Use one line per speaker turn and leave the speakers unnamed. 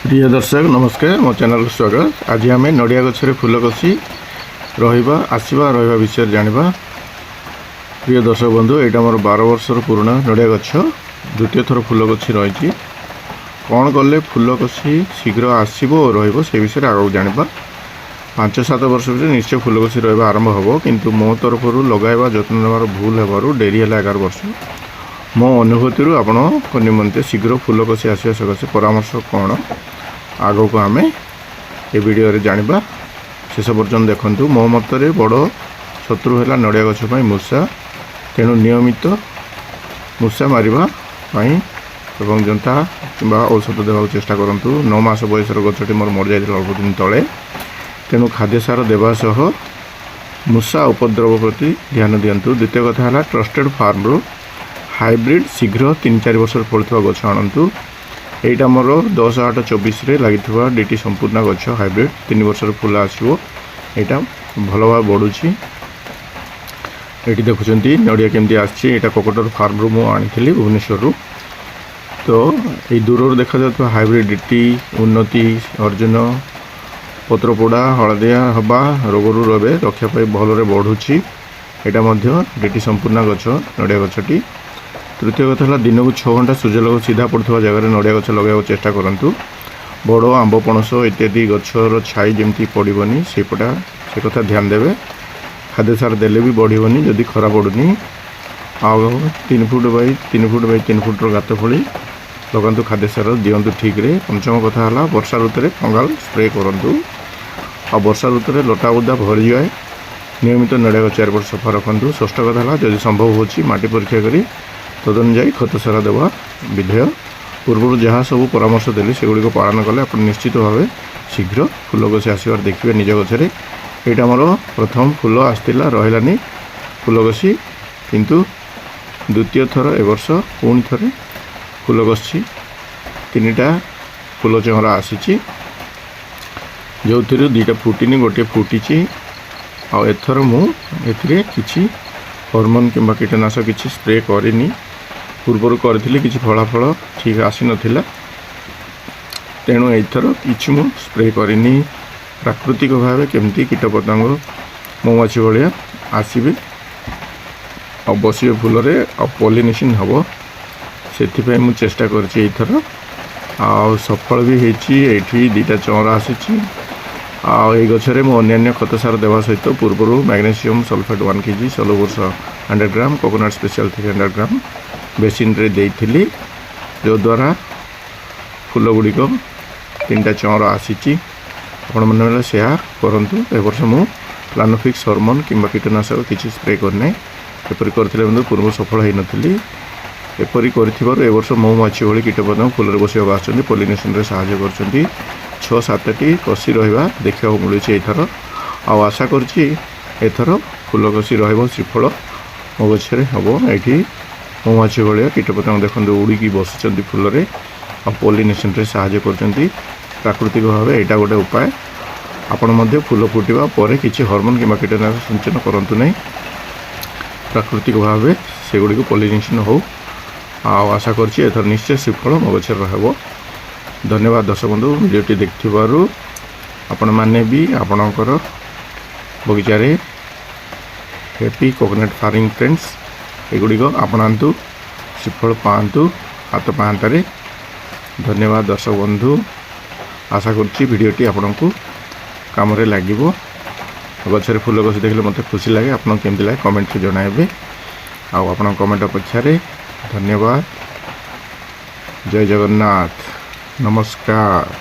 प्रिय दर्शक नमस्कार मो चैनल स्वागत। आज आम नड़िया गचर फूल कषि रहा आसवा रहा विषय जाना। प्रिय दर्शक बंधु यहाँ मोर 12 वर्षर पुराना नड़िया गछ द्वितीय थर फूल कषि रही कौन कले फूल कषि शीघ्र आसो और से विषय आगे जाना। 5-7 वर्ष भर निश्चय फूल कषि रहा आरंभ हम किंतु मो तरफ लगाइबा जत्न नेबार भूल हेबारु डेरी है 11 वर्ष। मो अनुभूति आपण निमंते शीघ्र फूल कषि आसवा सकाशे परामर्श कौन आग को आम ए वीडियो रे जानिबा। शेष पर्यंत देखंतु। मो मतरे बड़ शत्रु है नड़िया गछ मूषा, तेणु नियमित मूषा मारिबा एवं जनता कि औषध देवा चेष्टा करंतु। 9 मास बयसर गछटी मोर मर जाइल अल्प दिन तले, तेणु खाद्य सार देवा सह मूषा उपद्रव प्रति ध्यान दियंतु। द्वितीय कथा है ट्रस्टेड फार्म रो हाइब्रिड शीघ्र 3-4 वर्ष फलुवा गछ आणंतु। एटा मोर 10/8/24 रे लगी डीटी संपूर्ण गछ हाइब्रिड 3 वर्ष फूल आसो। यहाँ भल भाव बढ़ुची। ये देखुं नड़िया केमती आसी कोकटर फार्म रू मुझे भुवनेश्वर। तो ये दूर देखा जाता हाइब्रिड डीटी उन्नति अर्जुन पत्रपोड़ा हलदिया हवा रोगरू रे रक्षापी भल बढ़ुची। यहाँ डीटी संपूर्ण गछ नड़िया गछटी। तृतीय कथा है दिन को 6 घंटा सूर्यालोक सीधा पड़ता जगह नड़िया गछ लगे चेष्टा करूँ। बड़ आंब पणस इत्यादि गचर छाई जमी पड़ोनी से कथा ध्यान देवे। खाद्य सार देले भी बढ़ोनी जदि खरा पड़ूनी। 3 foot by 3 foot by 3 foot गात खोली लगातु खाद्य सार दिंतु ठीक रे। पंचम कथा है वर्षा ऋतु में फंगाल स्प्रे करूँ। आ वर्षा ऋतु में लटा बुदा भरी जाए नियमित नड़िया गछ 4 फुट सफा रखु। षष्ठ कथा है जदि संभव होची माटी परीक्षा करी तदनुजाई खत सारा देवा विधेय। पूर्व जहाँ सब परामर्श देली सेगुड़ी को पालन कले आप निश्चित भाव शीघ्र फूल कषि आसबार देखिए निज गचरे। यहाँ मोर प्रथम फूल आसला रही फूल कषि किंतु द्वितीय थर ए वर्ष पुणी थे फूल कषि 3टा फूल चेहरा आसी जो 2टा फुटिनी गोटे फुटी। आथर मुझे किसी हॉर्मोन किंबा कीटनाशक किसी स्प्रे करिनी। पूर्वर करी किसी फलाफल ठीक आसी नाला, तेणु एथर किसी मु स्प्रे करिनी। प्राकृतिक भाव केमती कीटपतंग मौमाछी भाया आसवे और बसवे फूल पॉलिनेशन हम से मु चेष्टा करथर। सफल भी होती 2टा चौरा आसी। आई गचरे मु अन्य खत सार देवा सहित पूर्वर मैग्नेशियम सल्फेट 1 kg सलोवर्स 100 ग्राम कोकोनट स्पेशल 300 ग्राम बेसिन रे देइथिली, जो द्वारा फूल गुड़िक 3टा चौर आसी। आपण मैंने से करंतु। ए वर्ष मु प्लानोफिक्स हॉर्मोन किंबा कीटनाशक किसी स्प्रे करना एपरी करते पूर्व सफल हो नी। एपरी कर ए वर्ष मौमाछी भाई कीटपतंग फूल बसवा आसुँच पॉलिनेशन रे सहायता कर 6-7टी कषि रहा देखा मिलूँ एथर। आशा करथर फूल कषि श्रीफल मो गचरे हम। ये मौमाछी भाया कीटपतंग देखते उड़ी बसुँच फूल और पॉलिनेशन रे सहायता कर प्राकृतिक भाव। यहाँ गोटे उपाय आपण फूल फुटा पर किसी हॉर्मोन किंबा कीटनाशक सिंचन करंतु नहीं। प्राकृतिक भाव सेगुड़ी पॉलिनेशन हो। आशा कर निश्चय श्रीफल मो गचर रहा। धन्यवाद दर्शक बंधु वीडियोटी देखिबारु। आपण माने भी आपणकर बगीचारे हैप्पी कोकोनट फार्मिंग फ्रेंड्स एगुड़िक आपणातु श्रीफल पातु हाथ पाहांतारे। धन्यवाद दर्शक बंधु। आशा करुच्ची वीडियोटी आपण को काम लगे। गचरे फूल कषि देखले मत खुशी लगे। आप केमती लगे कमेंट रे जणाइबे। आप कमेंट अपेक्षा। धन्यवाद। जय जगन्नाथ। नमस्कार।